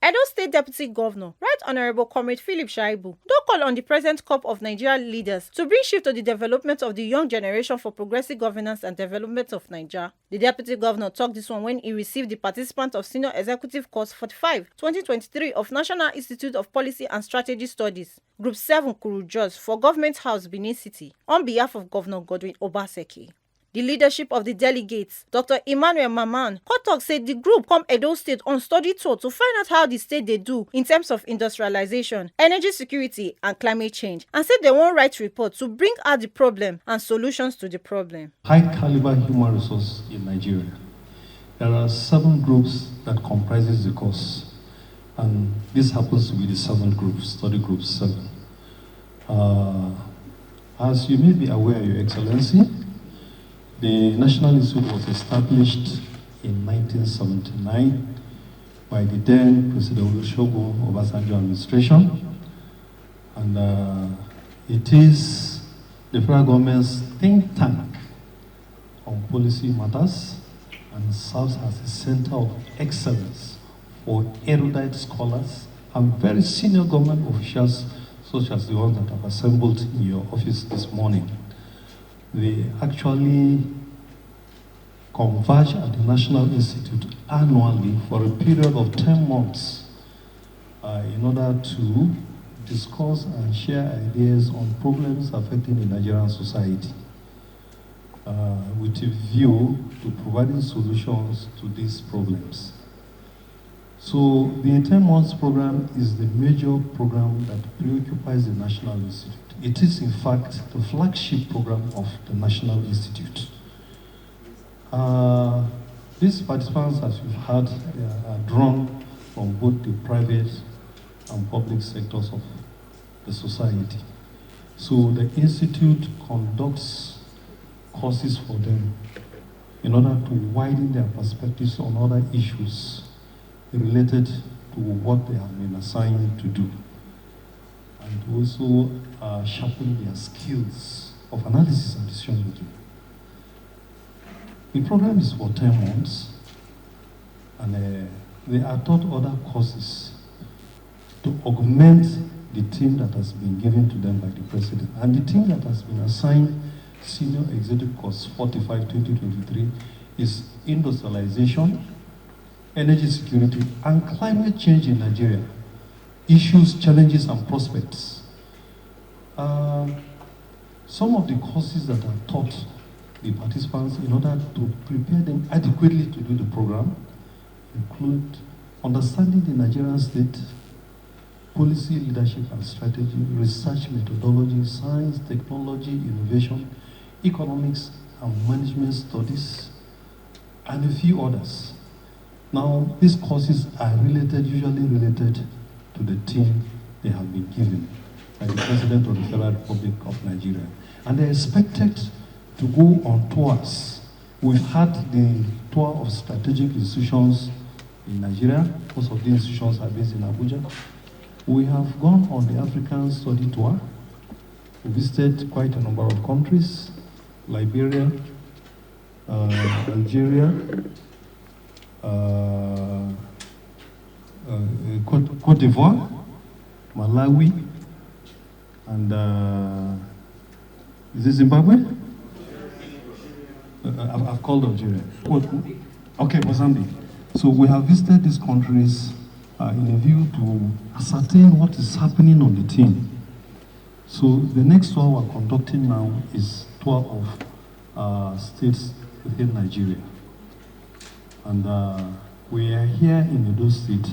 Edo State Deputy Governor, Right Honorable Comrade Philip Shaibu, don call on the present crop of Nigeria leaders to bring shift to the development of the young generation for progressive governance and development of Naija. The Deputy Governor talked this one when he received the participant of Senior Executive Course 45, 2023 of National Institute of Policy and Strategy Studies, Group 7 Kuru Jos for Government House, Benin City, on behalf of Governor Godwin Obaseki. The leadership of the delegates, Dr. Emmanuel Maman, talk said the group come Edo State on study tour to find out how the state they do in terms of industrialization, energy security, and climate change, and said they won't write report to bring out the problem and solutions to the problem. High caliber human resource in Nigeria. There are 7 groups that comprises the course, and this happens to be the 7th group, study group 7. As you may be aware, Your Excellency, the National Institute was established in 1979 by the then President Olusegun Obasanjo administration, and it is the federal government's think tank on policy matters and serves as a center of excellence for erudite scholars and very senior government officials such as the ones that have assembled in your office this morning. They actually converge at the National Institute annually for a period of 10 months in order to discuss and share ideas on problems affecting the Nigerian society with a view to providing solutions to these problems. So the 10 months program is the major program that preoccupies the National Institute. It is in fact the flagship program of the National Institute. These participants, as you've heard, are drawn from both the private and public sectors of the society. So the Institute conducts courses for them in order to widen their perspectives on other issues related to what they have been assigned to do, and also sharpen their skills of analysis and decision making. The program is for 10 months, and they are taught other courses to augment the team that has been given to them by the President. And the team that has been assigned Senior Executive Course 45, 2023 is industrialization, energy security, and climate change in Nigeria. Issues, challenges, and prospects. Some of the courses that are taught the participants in order to prepare them adequately to do the program include understanding the Nigerian state, policy, leadership and strategy, research methodology, science, technology, innovation, economics and management studies, and a few others. Now, these courses are usually related to the team they have been given by the President of the Federal Republic of Nigeria. And they're expected to go on tours. We've had the tour of strategic institutions in Nigeria. Most of the institutions are based in Abuja. We have gone on the African study tour. We visited quite a number of countries: Liberia, Algeria, Cote d'Ivoire, Malawi, and is this Zimbabwe? I've called Algeria. Okay, Mozambique. So we have visited these countries in a view to ascertain what is happening on the team. So the next tour we're conducting now is tour of states within Nigeria. And we are here in Edo State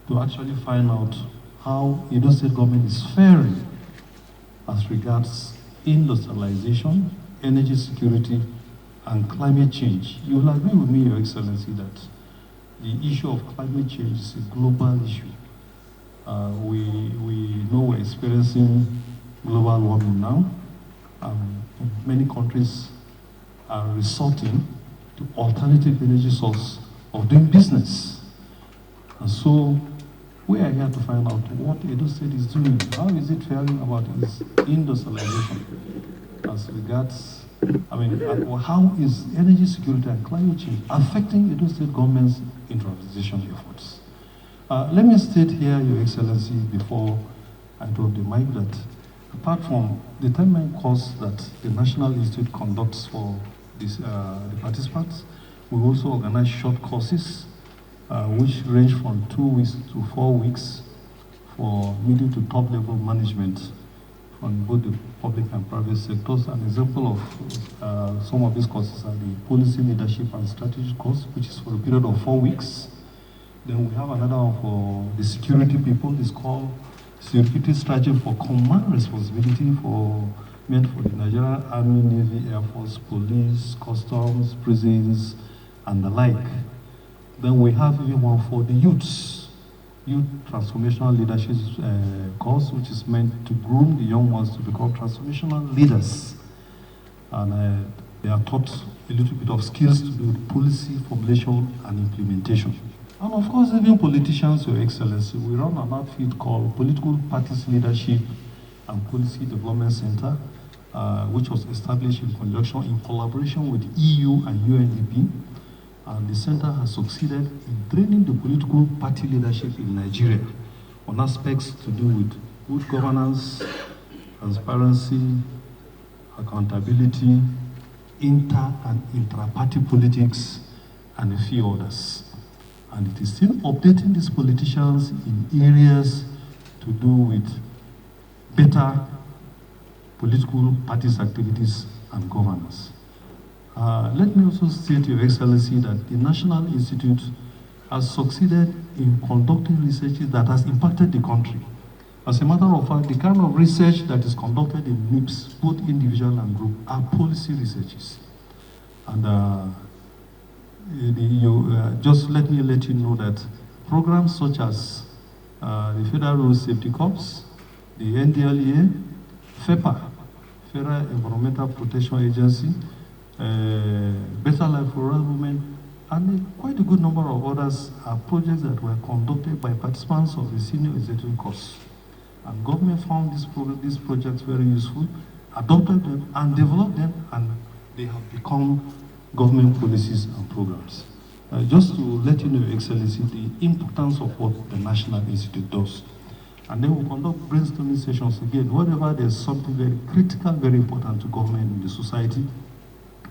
to actually find out how Edo State government is faring as regards industrialization, energy security, and climate change. You will agree with me, Your Excellency, that the issue of climate change is a global issue. We know we're experiencing global warming now. Many countries are resorting to alternative energy source of doing business. And so we are here to find out what Edo State is doing. How is it faring about its industrialization as regards, how is energy security and climate change affecting Edo State government's industrialization efforts? Let me state here, Your Excellency, before I drop the mic, that apart from the 10-month course that the National Institute conducts for this, the participants, we also organize short courses, which range from 2 weeks to 4 weeks for middle to top level management from both the public and private sectors. An example of some of these courses are the policy leadership and strategy course, which is for a period of 4 weeks. Then we have another one for the security people. It's called Security Strategy for Command Responsibility meant for the Nigerian Army, Navy, Air Force, Police, Customs, prisons, and the like. Then we have even one for the youth transformational leadership course, which is meant to groom the young ones to become transformational leaders. And they are taught a little bit of skills to do with policy formulation and implementation. And of course, even politicians, Your Excellency, we run an outfit called Political Parties Leadership and Policy Development Center, which was established in conjunction, in collaboration with EU and UNDP. And the center has succeeded in training the political party leadership in Nigeria on aspects to do with good governance, transparency, accountability, inter and intra-party politics, and a few others. And it is still updating these politicians in areas to do with better political parties' activities and governance. Let me also state, Your Excellency, that the National Institute has succeeded in conducting research that has impacted the country. As a matter of fact, the kind of research that is conducted in NIPS, both individual and group, are policy researches. And just let me let you know that programs such as the Federal Road Safety Corps, the NDLEA, FEPA, Federal Environmental Protection Agency, Better Life for Rural Women, and quite a good number of others are projects that were conducted by participants of the senior executive course. And government found these projects very useful, adopted them and developed them, and they have become government policies and programs. Just to let you know, Your Excellency, the importance of what the National Institute does. And then we conduct brainstorming sessions again. Whenever there's something very critical, very important to government in the society,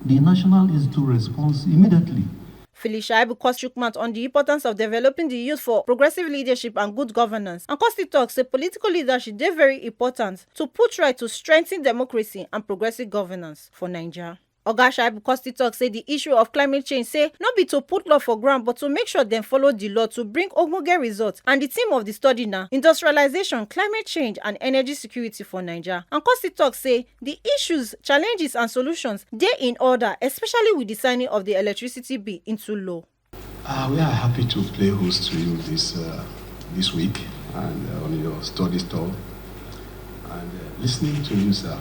the National Institute responds immediately. Philip Shaibu shook mouth on the importance of developing the youth for progressive leadership and good governance. And Kosti talks say political leadership is very important to put right to strengthen democracy and progressive governance for Naija. Oga Shaibu Kosti talk say the issue of climate change say not be to put law for ground but to make sure dem follow the law to bring ogbonge results, and the theme of the study na industrialization, climate change and energy security for Naija. And Kosti talk say the issues, challenges and solutions dey in order, especially with the signing of the electricity bill into law. We are happy to play host to you this week and on your study tour. And listening to you, sir,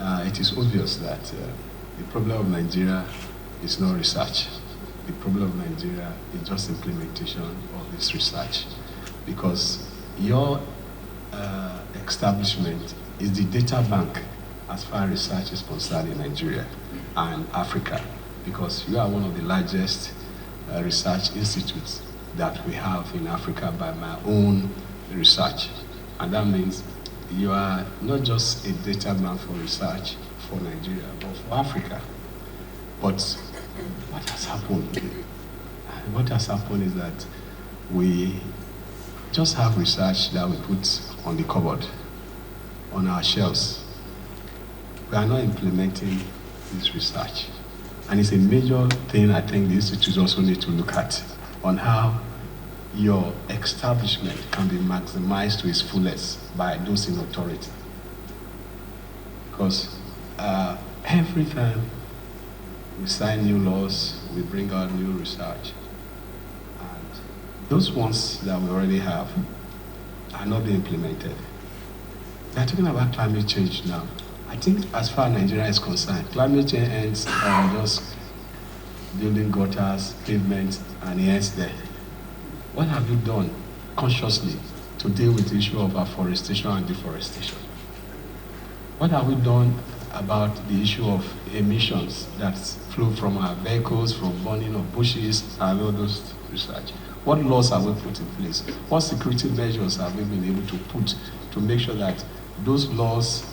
it is obvious that the problem of Nigeria is not research. The problem of Nigeria is just implementation of this research, because your establishment is the data bank as far as research is concerned in Nigeria and Africa, because you are one of the largest research institutes that we have in Africa by my own research. And that means you are not just a data bank for research for Nigeria, but for Africa. But what has happened? What has happened is that we just have research that we put on the cupboard, on our shelves. We are not implementing this research. And it's a major thing I think the institutes also need to look at, on how your establishment can be maximized to its fullest by those in authority. Because every time we sign new laws, we bring out new research, and those ones that we already have are not being implemented. They're talking about climate change now. I think as far as Nigeria is concerned, climate change ends just building gutters, pavements, and it ends there. What have you done consciously to deal with the issue of afforestation and deforestation? What have we done about the issue of emissions that flow from our vehicles, from burning of bushes, and all those research? What laws have we put in place? What security measures have we been able to put to make sure that those laws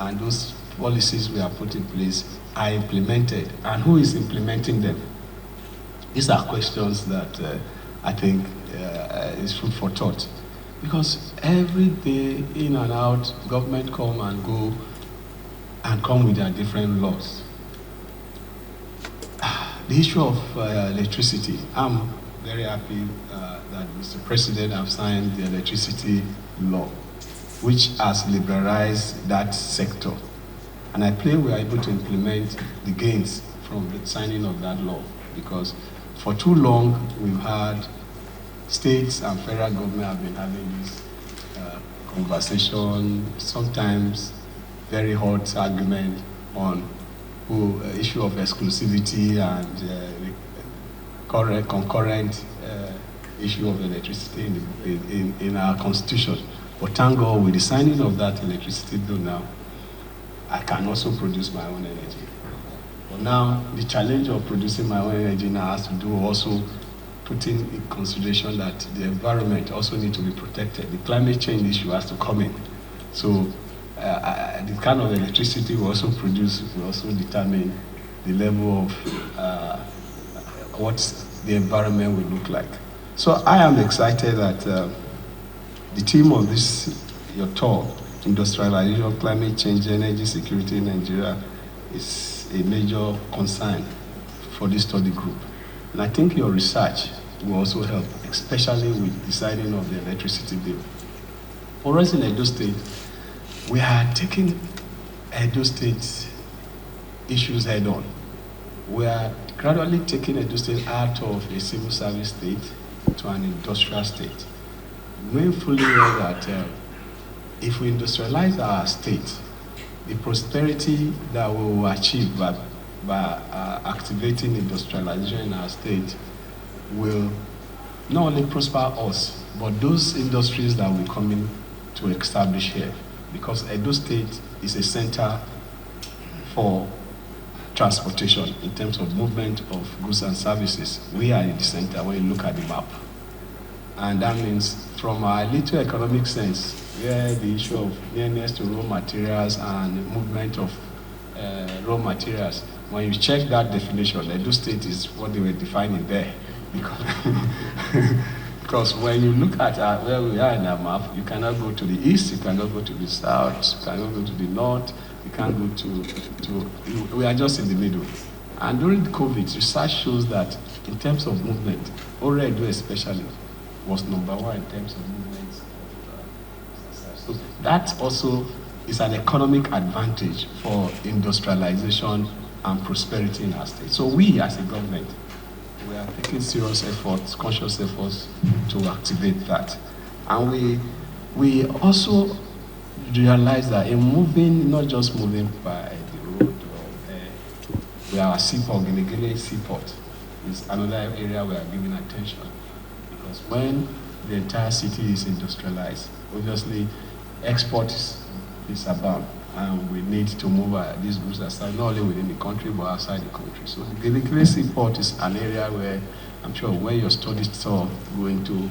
and those policies we have put in place are implemented? And who is implementing them? These are questions that I think is food for thought. Because every day, in and out, government come and go and come with their different laws. The issue of electricity, I'm very happy that Mr. President have signed the electricity law, which has liberalized that sector. And I pray we are able to implement the gains from the signing of that law, because for too long we've had states and federal government have been having this conversation, sometimes very hot argument on issue of exclusivity and concurrent issue of electricity in our constitution. But thank God, with the signing of that electricity bill now, I can also produce my own energy. But now, the challenge of producing my own energy now has to do also putting in consideration that the environment also needs to be protected. The climate change issue has to come in. So the kind of electricity we also produce will also determine the level of what the environment will look like. So I am excited that the theme of this, your talk, industrialization, climate change, energy security in Nigeria, is a major concern for this study group. And I think your research will also help, especially with the signing of the electricity bill. For us in Edo State, we are taking Edo State issues head on. We are gradually taking Edo State out of a civil service state to an industrial state. We fully know that if we industrialize our state, the prosperity that we will achieve by activating industrialization in our state will not only prosper us, but those industries that will come in to establish here. Because Edo State is a center for transportation in terms of movement of goods and services. We are in the center when you look at the map. And that means from our little economic sense, where the issue of nearness to raw materials and movement of raw materials, when you check that definition, Edo State is what they were defining there. Because when you look at where we are in our map, you cannot go to the east, you cannot go to the south, you cannot go to the north, you can't go to we are just in the middle. And during the COVID, research shows that in terms of movement, Edo especially was number one in terms of movements. So that also is an economic advantage for industrialization and prosperity in our state. So we as a government, we are taking serious efforts, conscious efforts to activate that. And we also realize that in moving, not just moving by the road or air, we are a seaport, Gilligili Seaport is another area we are giving attention. Because when the entire city is industrialized, obviously export is abound. And we need to move these goods aside, not only within the country, but outside the country. So the Gilligili Seaport is an area where I'm sure when your study saw go into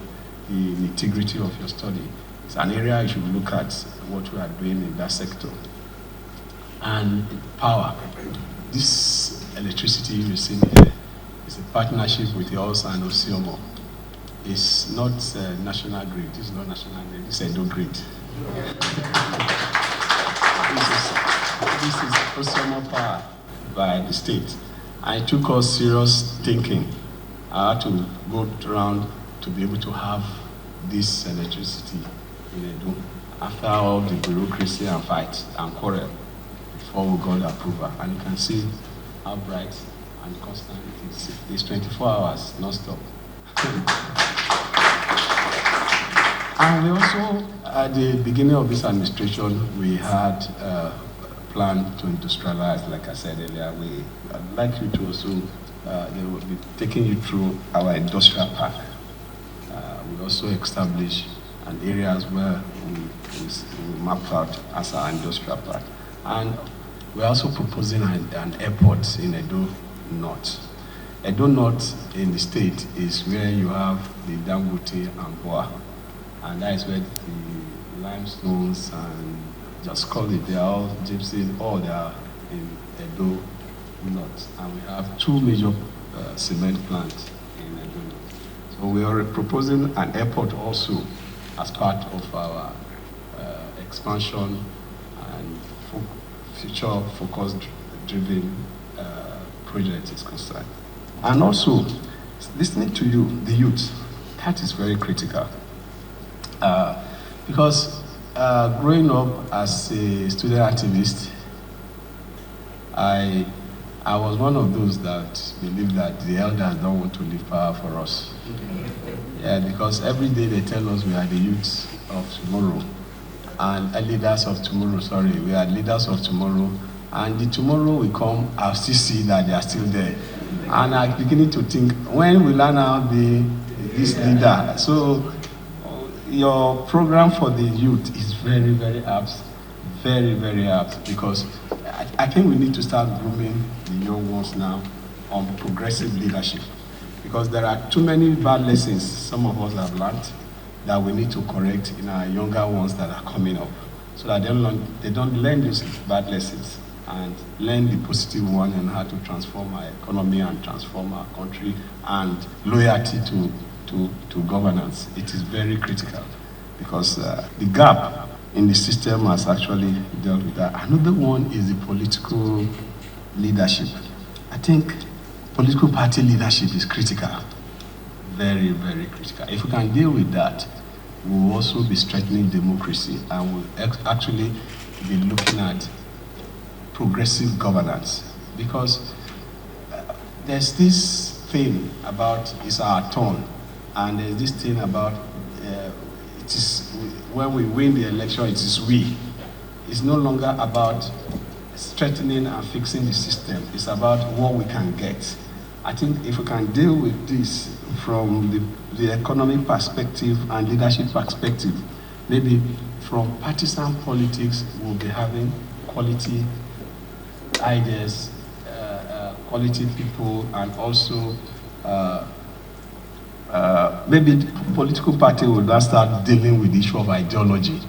the nitty-gritty of your study, it's an area you should look at what we are doing in that sector. And power. This electricity you see here is a partnership with yours and Osiomo. It's not national grid. This is not national grid. This is Edo grid. This is personal power by the state. And it took us serious thinking. I had to go around to be able to have this electricity in Edo after all the bureaucracy and fight and quarrel before we got approval. And you can see how bright and constant it is. It's 24 hours, non-stop. And we also, at the beginning of this administration, we had a plan to industrialize, like I said earlier. I'd like you to also, they will be taking you through our industrial park. We also established an areas where we map out as our industrial park. And we're also proposing an airport in Edo North. Edo North in the state is where you have the Dangote and Boa, and that is where the limestones and just call it, they are all gypsies, all they are in Edo North. And we have two major cement plants in Edo North. So we are proposing an airport also as part of our expansion and future focused driven project is concerned. And also, listening to you, the youth, that is very critical. Because growing up as a student activist, I was one of those that believe that the elders don't want to leave power for us. Yeah, because every day they tell us we are the youths of tomorrow, and leaders of tomorrow, sorry, we are leaders of tomorrow, and the tomorrow will come, I'll still see that they are still there. And I'm beginning to think, when will I now be this leader? So your program for the youth is very, very apt, very, very apt, because I think we need to start grooming the young ones now on progressive leadership, because there are too many bad lessons some of us have learned that we need to correct in our younger ones that are coming up, so that they don't learn these bad lessons and learn the positive one and how to transform our economy and transform our country and loyalty to governance. It is very critical, because the gap in the system has actually dealt with that. Another one is the political leadership. I think political party leadership is critical, very, very critical. If we can deal with that, we will also be strengthening democracy, and we'll actually be looking at progressive governance, because there's this thing about it's our turn, and there's this thing about it is when we win the election, it is we. It's no longer about strengthening and fixing the system. It's about what we can get. I think if we can deal with this from the economic perspective and leadership perspective, maybe from partisan politics, we'll be having quality ideas, quality people, and also maybe the political party will now start dealing with the issue of ideology.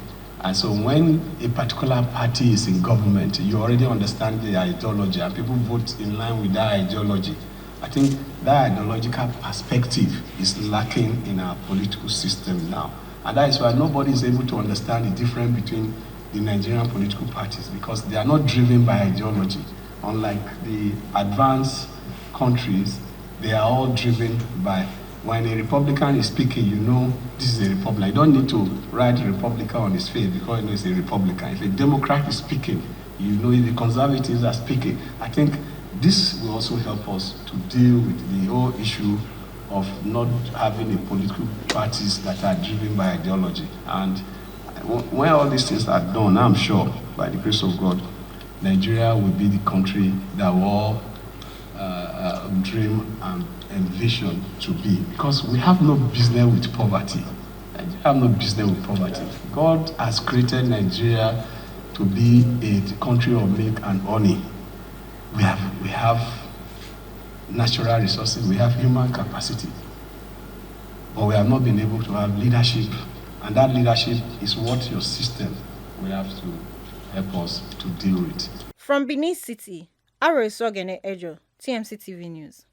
And so when a particular party is in government, you already understand the ideology, and people vote in line with that ideology. I think that ideological perspective is lacking in our political system now. And that is why nobody is able to understand the difference between the Nigerian political parties, because they are not driven by ideology. Unlike the advanced countries, they are all driven by, when a Republican is speaking, you know this is a Republican. You don't need to write Republican on his face because you know it's a Republican. If a Democrat is speaking, you know if the conservatives are speaking. I think this will also help us to deal with the whole issue of not having a political parties that are driven by ideology. And when all these things are done, I'm sure, by the grace of God, Nigeria will be the country that we all dream and envision to be. Because we have no business with poverty. Nigeria have no business with poverty. God has created Nigeria to be a country of milk and honey. We have natural resources, we have human capacity, but we have not been able to have leadership, and that leadership is what your system will have to help us to deal with. From Benin City, Aro Isogene Ejo, TMC TV News.